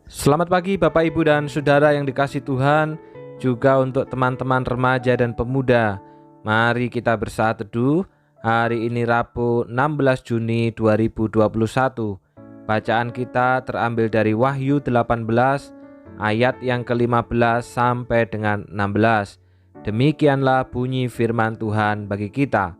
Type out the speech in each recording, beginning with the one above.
Selamat pagi Bapak Ibu dan Saudara yang dikasihi Tuhan, juga untuk teman-teman remaja dan pemuda. Mari kita bersatu teduh. Hari ini Rabu 16 Juni 2021. Bacaan kita terambil dari Wahyu 18 ayat yang ke-15 sampai dengan 16. Demikianlah bunyi firman Tuhan bagi kita.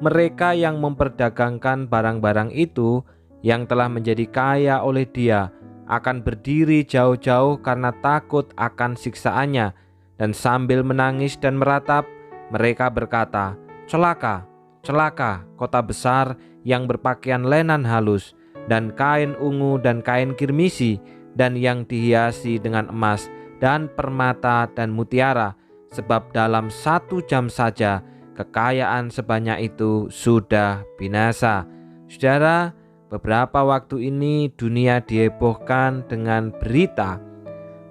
Mereka yang memperdagangkan barang-barang itu yang telah menjadi kaya oleh Dia akan berdiri jauh-jauh karena takut akan siksaannya, dan sambil menangis dan meratap, mereka berkata, "Celaka, celaka kota besar yang berpakaian lenan halus, dan kain ungu dan kain kirmisi, dan yang dihiasi dengan emas, dan permata dan mutiara, sebab dalam 1 jam saja kekayaan sebanyak itu sudah binasa." Saudara, beberapa waktu ini dunia dihebohkan dengan berita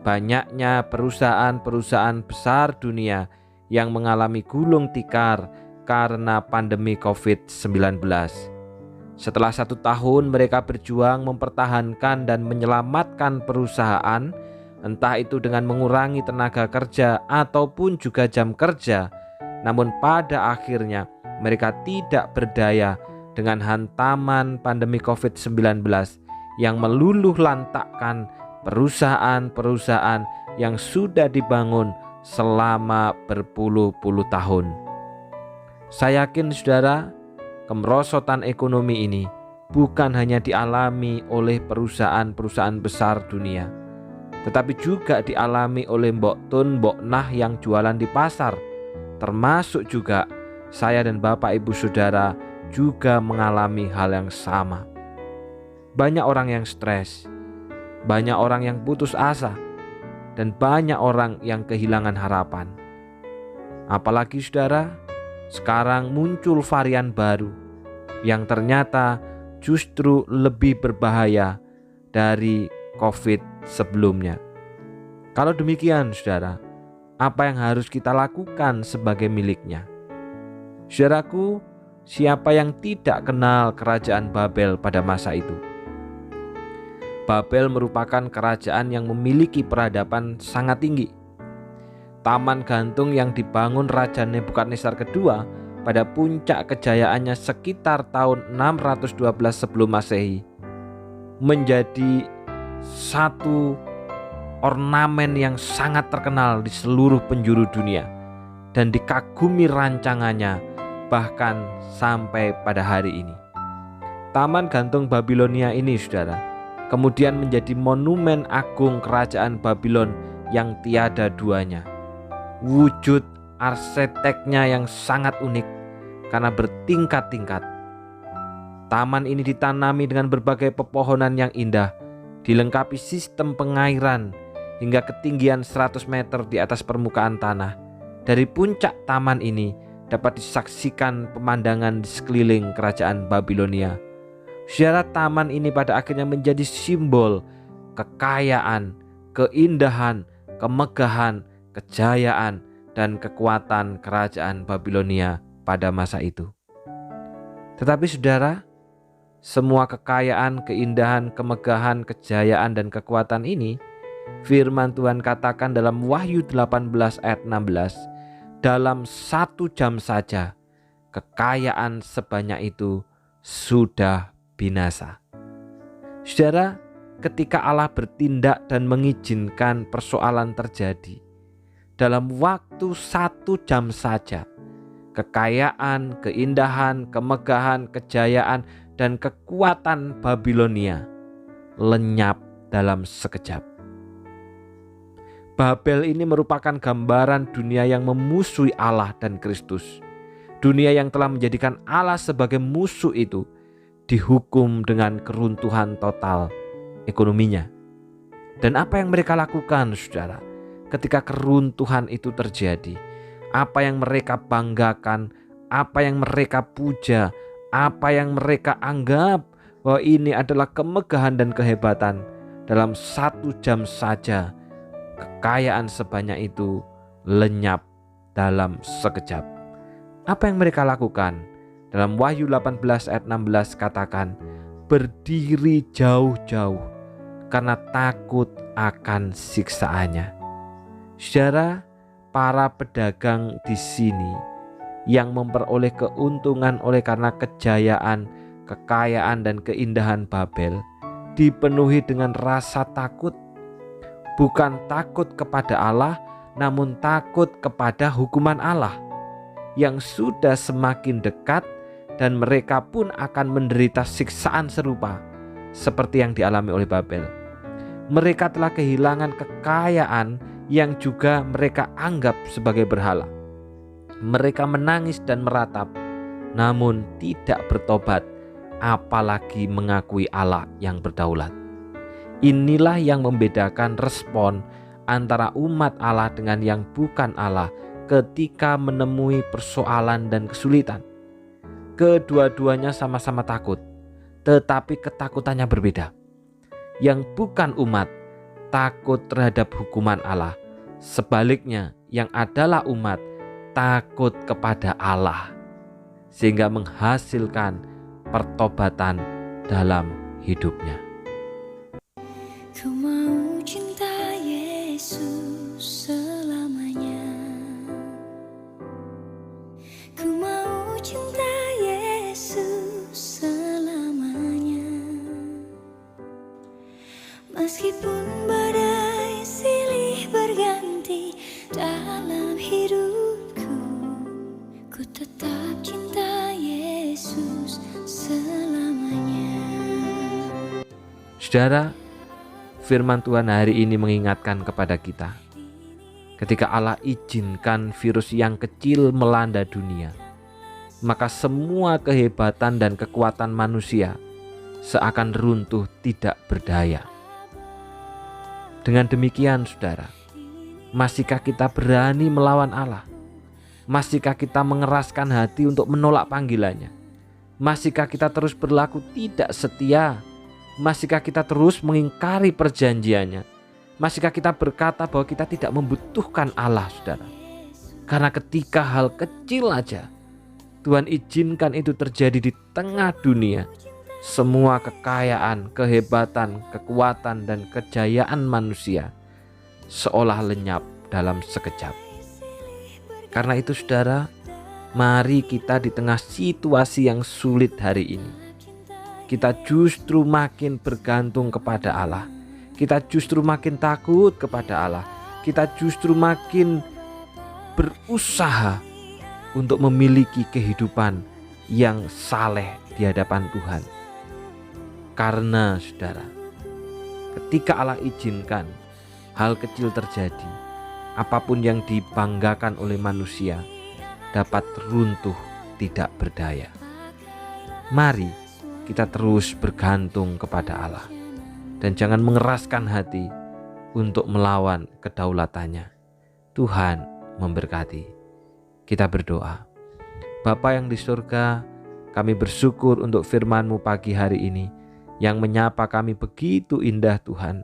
banyaknya perusahaan-perusahaan besar dunia yang mengalami gulung tikar karena pandemi COVID-19. Setelah 1 tahun mereka berjuang mempertahankan dan menyelamatkan perusahaan, entah itu dengan mengurangi tenaga kerja ataupun juga jam kerja. Namun pada akhirnya mereka tidak berdaya dengan hantaman pandemi COVID-19 yang meluluh lantakkan perusahaan-perusahaan yang sudah dibangun selama berpuluh-puluh tahun. Saya yakin saudara, kemerosotan ekonomi ini bukan hanya dialami oleh perusahaan-perusahaan besar dunia, tetapi juga dialami oleh Mbok Tun, Mbok Nah yang jualan di pasar. Termasuk juga saya dan Bapak Ibu Saudara juga mengalami hal yang sama. Banyak orang yang stres, banyak orang yang putus asa, dan banyak orang yang kehilangan harapan. Apalagi saudara, sekarang muncul varian baru yang ternyata justru lebih berbahaya dari COVID sebelumnya. Kalau demikian saudara, apa yang harus kita lakukan sebagai miliknya? Saudaraku, siapa yang tidak kenal kerajaan Babel pada masa itu? Babel merupakan kerajaan yang memiliki peradaban sangat tinggi. Taman gantung yang dibangun Raja Nebukadnezar kedua pada puncak kejayaannya sekitar tahun 612 sebelum Masehi menjadi satu ornamen yang sangat terkenal di seluruh penjuru dunia dan dikagumi rancangannya bahkan sampai pada hari ini. Taman gantung Babilonia ini saudara kemudian menjadi monumen agung kerajaan Babylon yang tiada duanya. Wujud arsiteknya yang sangat unik karena bertingkat-tingkat. Taman ini ditanami dengan berbagai pepohonan yang indah, dilengkapi sistem pengairan hingga ketinggian 100 meter di atas permukaan tanah. Dari puncak taman ini dapat disaksikan pemandangan di sekeliling kerajaan Babilonia. Saudara, taman ini pada akhirnya menjadi simbol kekayaan, keindahan, kemegahan, kejayaan, dan kekuatan kerajaan Babilonia pada masa itu. Tetapi saudara, semua kekayaan, keindahan, kemegahan, kejayaan, dan kekuatan ini, firman Tuhan katakan dalam Wahyu 18 ayat 16, dalam 1 jam saja kekayaan sebanyak itu sudah binasa. Saudara, ketika Allah bertindak dan mengizinkan persoalan terjadi, dalam waktu 1 jam saja kekayaan, keindahan, kemegahan, kejayaan, dan kekuatan Babilonia lenyap dalam sekejap. Babel ini merupakan gambaran dunia yang memusuhi Allah dan Kristus. Dunia yang telah menjadikan Allah sebagai musuh itu dihukum dengan keruntuhan total ekonominya. Dan apa yang mereka lakukan saudara ketika keruntuhan itu terjadi? Apa yang mereka banggakan, apa yang mereka puja, apa yang mereka anggap bahwa ini adalah kemegahan dan kehebatan, dalam 1 jam saja kekayaan sebanyak itu lenyap dalam sekejap. Apa yang mereka lakukan? Dalam Wahyu 18 ayat 16 katakan, berdiri jauh-jauh karena takut akan siksaannya. Saudara, para pedagang di sini yang memperoleh keuntungan oleh karena kejayaan, kekayaan dan keindahan Babel dipenuhi dengan rasa takut. Bukan takut kepada Allah, namun takut kepada hukuman Allah yang sudah semakin dekat, dan mereka pun akan menderita siksaan serupa seperti yang dialami oleh Babel. Mereka telah kehilangan kekayaan yang juga mereka anggap sebagai berhala. Mereka menangis dan meratap, namun tidak bertobat, apalagi mengakui Allah yang berdaulat. Inilah yang membedakan respon antara umat Allah dengan yang bukan Allah ketika menemui persoalan dan kesulitan. Kedua-duanya sama-sama takut, tetapi ketakutannya berbeda. Yang bukan umat takut terhadap hukuman Allah. Sebaliknya, yang adalah umat takut kepada Allah, sehingga menghasilkan pertobatan dalam hidupnya. Ku mau cinta Yesus selamanya. Ku mau cinta Yesus selamanya. Meskipun badai silih berganti dalam hidupku, ku tetap cinta Yesus selamanya. Saudara, firman Tuhan hari ini mengingatkan kepada kita, ketika Allah izinkan virus yang kecil melanda dunia, maka semua kehebatan dan kekuatan manusia seakan runtuh tidak berdaya. Dengan demikian, saudara, masihkah kita berani melawan Allah? Masihkah kita mengeraskan hati untuk menolak panggilannya? Masihkah kita terus berlaku tidak setia? Masihkah kita terus mengingkari perjanjiannya? Masihkah kita berkata bahwa kita tidak membutuhkan Allah, saudara? Karena ketika hal kecil aja Tuhan izinkan itu terjadi di tengah dunia, semua kekayaan, kehebatan, kekuatan dan kejayaan manusia seolah lenyap dalam sekejap. Karena itu, saudara, mari kita di tengah situasi yang sulit hari ini, kita justru makin bergantung kepada Allah. Kita justru makin takut kepada Allah. Kita justru makin berusaha untuk memiliki kehidupan yang saleh di hadapan Tuhan. Karena, saudara, ketika Allah izinkan hal kecil terjadi, apapun yang dibanggakan oleh manusia dapat runtuh tidak berdaya. Mari kita terus bergantung kepada Allah dan jangan mengeraskan hati untuk melawan kedaulatannya. Tuhan memberkati. Kita berdoa. Bapa yang di surga, kami bersyukur untuk firman-Mu pagi hari ini yang menyapa kami begitu indah, Tuhan,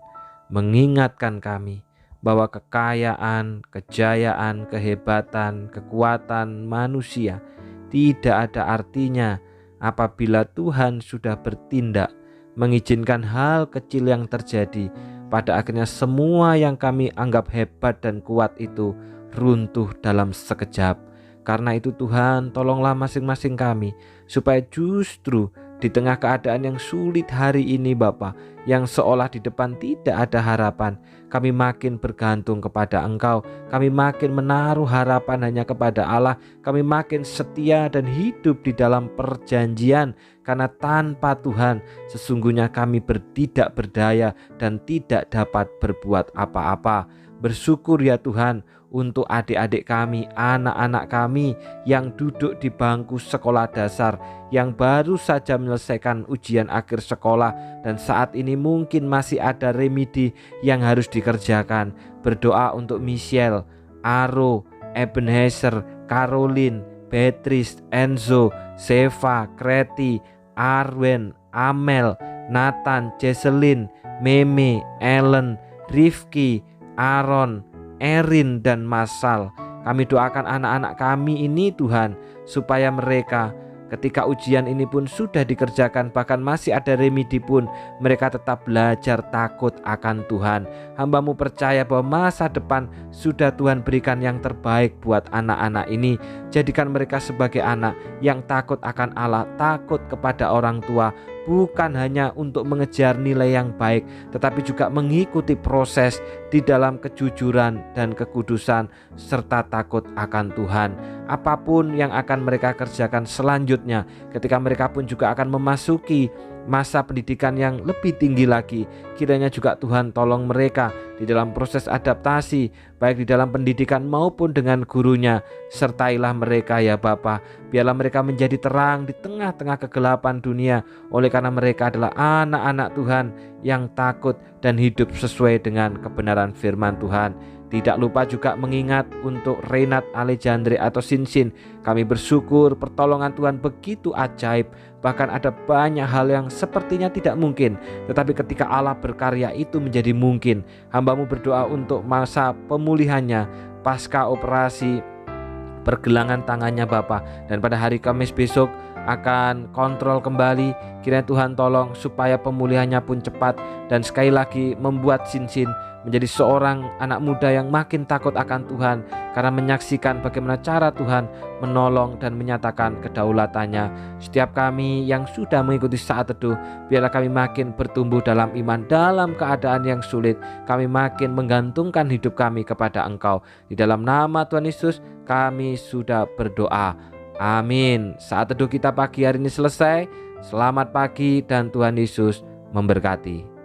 mengingatkan kami bahwa kekayaan, kejayaan, kehebatan, kekuatan manusia tidak ada artinya apabila Tuhan sudah bertindak mengizinkan hal kecil yang terjadi. Pada akhirnya semua yang kami anggap hebat dan kuat itu runtuh dalam sekejap. Karena itu Tuhan, tolonglah masing-masing kami supaya justru di tengah keadaan yang sulit hari ini Bapa, yang seolah di depan tidak ada harapan, kami makin bergantung kepada Engkau. Kami makin menaruh harapan hanya kepada Allah. Kami makin setia dan hidup di dalam perjanjian. Karena tanpa Tuhan sesungguhnya kami tidak berdaya dan tidak dapat berbuat apa-apa. Bersyukur ya Tuhan untuk adik-adik kami, anak-anak kami yang duduk di bangku sekolah dasar, yang baru saja menyelesaikan ujian akhir sekolah dan saat ini mungkin masih ada remedi yang harus dikerjakan. Berdoa untuk Michelle, Aro, Ebenezer, Caroline, Beatrice, Enzo, Seva, Kreti, Arwen, Amel, Nathan, Jesselyn, Meme, Ellen, Rifki, Aaron, Erin dan Masal. Kami doakan anak-anak kami ini Tuhan, supaya mereka ketika ujian ini pun sudah dikerjakan, bahkan masih ada remedi pun, mereka tetap belajar takut akan Tuhan. Hamba-Mu percaya bahwa masa depan sudah Tuhan berikan yang terbaik buat anak-anak ini. Jadikan mereka sebagai anak yang takut akan Allah, takut kepada orang tua, bukan hanya untuk mengejar nilai yang baik, tetapi juga mengikuti proses di dalam kejujuran dan kekudusan, serta takut akan Tuhan. Apapun yang akan mereka kerjakan selanjutnya, ketika mereka pun juga akan memasuki masa pendidikan yang lebih tinggi lagi, kiranya juga Tuhan tolong mereka di dalam proses adaptasi, baik di dalam pendidikan maupun dengan gurunya. Sertailah mereka ya Bapa, biarlah mereka menjadi terang di tengah-tengah kegelapan dunia, oleh karena mereka adalah anak-anak Tuhan yang takut dan hidup sesuai dengan kebenaran firman Tuhan. Tidak lupa juga mengingat untuk Renat, Alejandre atau Sinsin. Kami bersyukur pertolongan Tuhan begitu ajaib. Bahkan ada banyak hal yang sepertinya tidak mungkin, tetapi ketika Allah berkarya itu menjadi mungkin. Hamba-Mu berdoa untuk masa pemulihannya pasca operasi pergelangan tangannya Bapa, dan pada hari Kamis besok akan kontrol kembali. Kiranya Tuhan tolong supaya pemulihannya pun cepat, dan sekali lagi membuat Sinsin menjadi seorang anak muda yang makin takut akan Tuhan, karena menyaksikan bagaimana cara Tuhan menolong dan menyatakan kedaulatannya. Setiap kami yang sudah mengikuti saat teduh, biarlah kami makin bertumbuh dalam iman. Dalam keadaan yang sulit, kami makin menggantungkan hidup kami kepada Engkau. Di dalam nama Tuhan Yesus kami sudah berdoa. Amin. Saat teduh kita pagi hari ini selesai. Selamat pagi dan Tuhan Yesus memberkati.